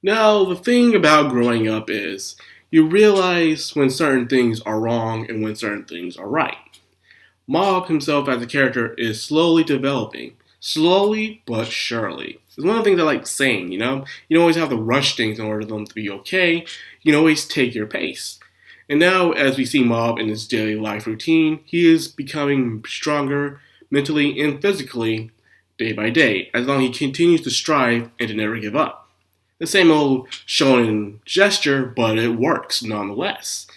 Now, the thing about growing up is you realize when certain things are wrong and when certain things are right. Mob himself as a character is slowly developing. Slowly but surely. It's one of the things I like saying, you know? You don't always have to rush things in order for them to be okay. You can always take your pace. And now, as we see Mob in his daily life routine, he is becoming stronger mentally and physically day by day, as long as he continues to strive and to never give up. The same old shonen gesture, but it works nonetheless.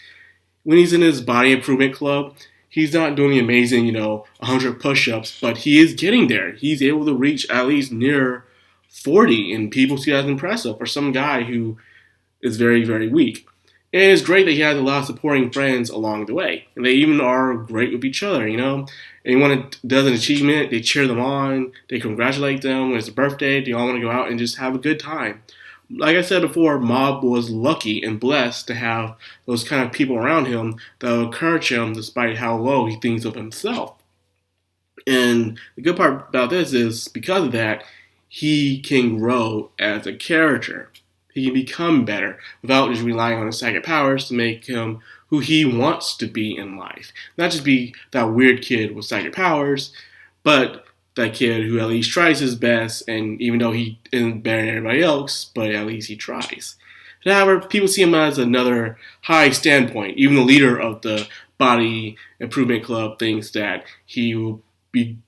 When he's in his body improvement club, he's not doing the amazing, 100 push-ups, but he is getting there. He's able to reach at least near 40, and people see that as impressive for some guy who is very, very weak. And it's great that he has a lot of supporting friends along the way. And they even are great with each other, you know? Anyone that does an achievement, they cheer them on, they congratulate them when it's a birthday, they all want to go out and just have a good time. Like I said before, Mob was lucky and blessed to have those kind of people around him that will encourage him despite how low he thinks of himself. And the good part about this is because of that, he can grow as a character. He can become better without just relying on his psychic powers to make him who he wants to be in life. Not just be that weird kid with psychic powers, but that kid who at least tries his best, and even though he isn't better than everybody else, but at least he tries. However, people see him as another high standpoint. Even the leader of the Body Improvement Club thinks that he will be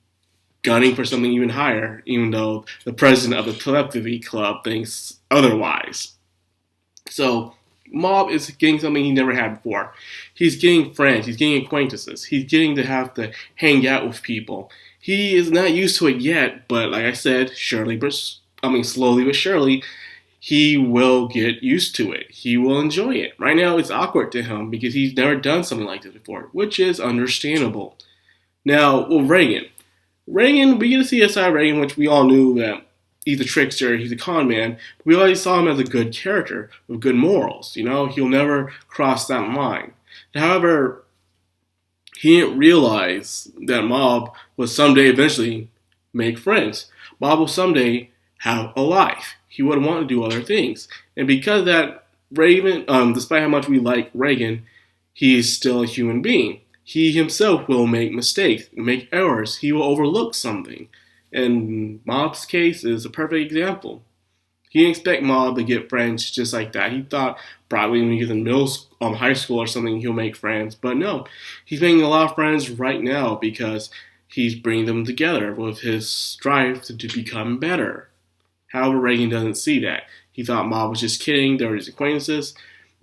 gunning for something even higher, even though the president of the Telepathy Club thinks otherwise. So, Mob is getting something he never had before. He's getting friends, he's getting acquaintances, he's getting to have to hang out with people. He is not used to it yet, but like I said, slowly but surely, he will get used to it. He will enjoy it. Right now, it's awkward to him because he's never done something like this before, which is understandable. Now, Reagan. We get to see a side of Reagan, which we all knew that he's a trickster, he's a con man. But we always saw him as a good character with good morals. You know, he'll never cross that line. However, he didn't realize that Mob will someday eventually make friends. Mob will someday have a life. He would want to do other things. And because of that, Raven, despite how much we like Reagan, he is still a human being. He himself will make mistakes, make errors. He will overlook something. And Mob's case is a perfect example. He didn't expect Mob to get friends just like that. He thought probably when he gets in high school or something, he'll make friends. But no, he's making a lot of friends right now because he's bringing them together with his drive to become better. However, Reagan doesn't see that. He thought Mob was just kidding. They were his acquaintances.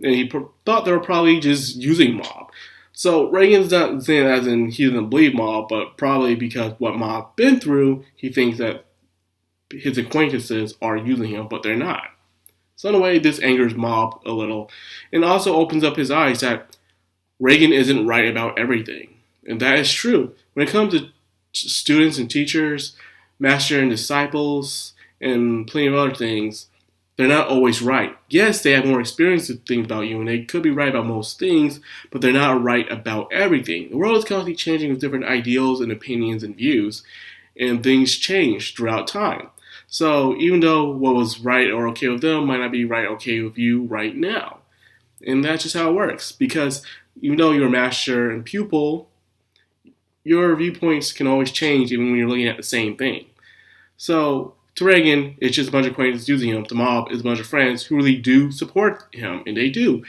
And he thought they were probably just using Mob. So Reagan's not saying that as in he doesn't believe Mob, but probably because what Mob been through, he thinks that his acquaintances are using him, but they're not. So in a way, this angers Mob a little, and also opens up his eyes that Reagan isn't right about everything. And that is true. When it comes to students and teachers, master and disciples, and plenty of other things, they're not always right. Yes, they have more experience with things about you, and they could be right about most things, but they're not right about everything. The world is constantly changing with different ideals and opinions and views, and things change throughout time. So even though what was right or okay with them might not be right or okay with you right now. And that's just how it works. Because even though you're a master and pupil, your viewpoints can always change even when you're looking at the same thing. So to Reagan, it's just a bunch of acquaintances using him. To Mob is a bunch of friends who really do support him, and they do.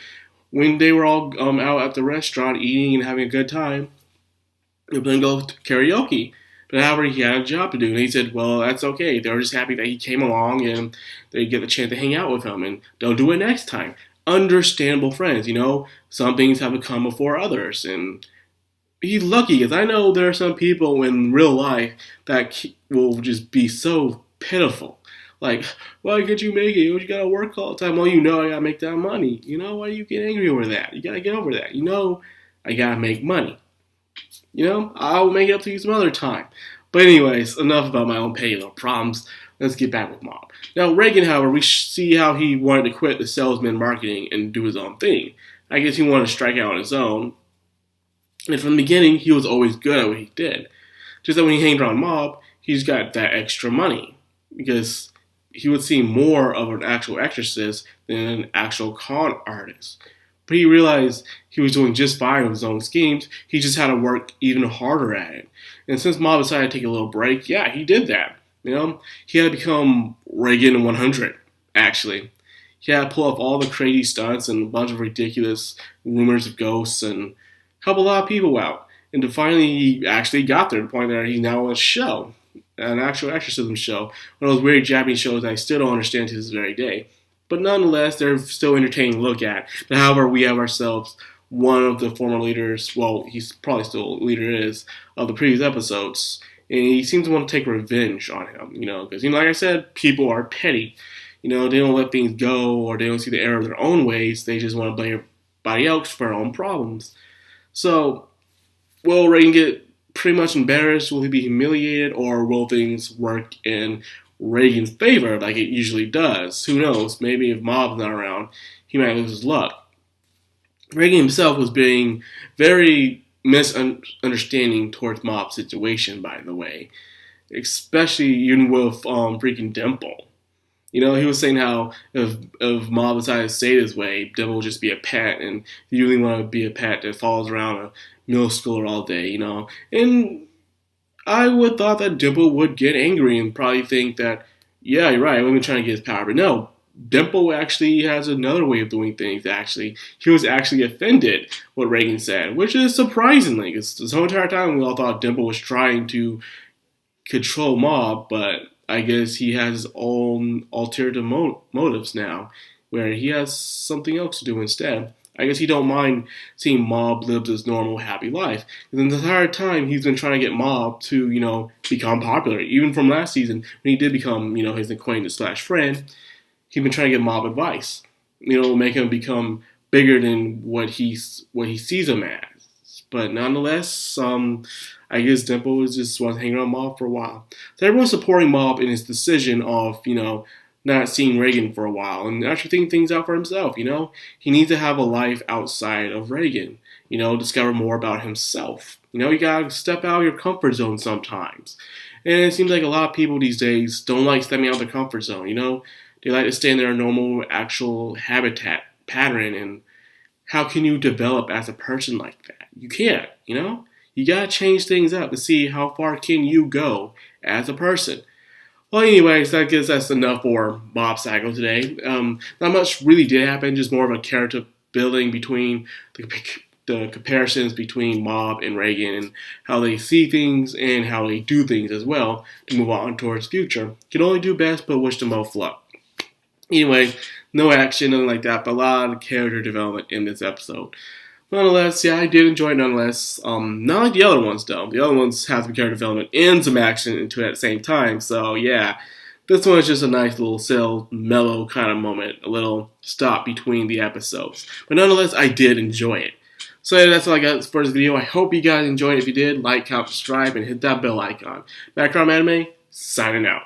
When they were all out at the restaurant eating and having a good time, they were going to go to karaoke. But however, he had a job to do, and he said, well, that's okay. They were just happy that he came along, and they get the chance to hang out with him, and they'll do it next time. Understandable friends, you know? Some things have to come before others, and he's lucky, because I know there are some people in real life that will just be so pitiful. Like, why can't you make it? You gotta work all the time. Well, you know I gotta make that money. You know, why do you get angry over that? You gotta get over that. You know I gotta make money. You know, I'll make it up to you some other time. But anyways, enough about my own petty little problems. Let's get back with Mob. Now, Reagan, however, we see how he wanted to quit the salesman marketing and do his own thing. I guess he wanted to strike out on his own. And from the beginning, he was always good at what he did. Just that when he hanged around Mob, he's got that extra money. Because he would seem more of an actual exorcist than an actual con artist. But he realized he was doing just fine with his own schemes. He just had to work even harder at it. And since Mob decided to take a little break, yeah, he did that. He had to become Reagan 100. Actually, he had to pull off all the crazy stunts and a bunch of ridiculous rumors of ghosts and help a lot of people out. And to finally, he actually got there to the point that he's now on a show, an actual exorcism show, one of those weird Japanese shows that I still don't understand to this very day. But nonetheless, they're still entertaining to look at. But however, we have ourselves one of the former leaders, well, he's probably still a leader is, of the previous episodes. And he seems to want to take revenge on him, because, like I said, people are petty. They don't let things go or they don't see the error of their own ways. They just want to blame everybody else for their own problems. So, will Reagan get pretty much embarrassed? Will he be humiliated? Or will things work in Reagan's favor like it usually does? Who knows? Maybe if Mob's not around, he might lose his luck. Reagan himself was being very misunderstanding towards Mob's situation, by the way. Especially even with freaking Dimple. He was saying how if Mob decided to stay this way, Dimple would just be a pet, and you really want to be a pet that follows around a middle schooler all day, And I would thought that Dimple would get angry and probably think that, yeah, you're right, I'm going to try to get his power. But no, Dimple actually has another way of doing things, actually. He was actually offended what Reagan said, which is surprisingly, because this whole entire time we all thought Dimple was trying to control Mob, but I guess he has his own alternative motives now, where he has something else to do instead. I guess he don't mind seeing Mob live his normal, happy life. And the entire time, he's been trying to get Mob to, become popular. Even from last season, when he did become, his acquaintance / friend, he's been trying to get Mob advice. Make him become bigger than what he sees him as. But nonetheless, I guess Dimple just wants to hang around Mob for a while. So everyone's supporting Mob in his decision of, not seeing Reagan for a while and actually thinking things out for himself, He needs to have a life outside of Reagan, discover more about himself. You gotta step out of your comfort zone sometimes. And it seems like a lot of people these days don't like stepping out of their comfort zone, They like to stay in their normal, actual habitat pattern. And how can you develop as a person like that? You can't, You gotta change things up to see how far can you go as a person. Well, anyways, I guess that's enough for Mob Psycho today. Not much really did happen, just more of a character building between the comparisons between Mob and Reagan and how they see things and how they do things as well to move on towards the future. Can only do best, but wish them both luck. Anyway, no action, nothing like that, but a lot of character development in this episode. Nonetheless, yeah, I did enjoy it nonetheless. Not like the other ones, though. The other ones have some character development and some action into it at the same time. So, yeah, this one is just a nice little chill, mellow kind of moment. A little stop between the episodes. But nonetheless, I did enjoy it. So, yeah, that's all I got for this video. I hope you guys enjoyed it. If you did, like, comment, subscribe, and hit that bell icon. Background Anime, signing out.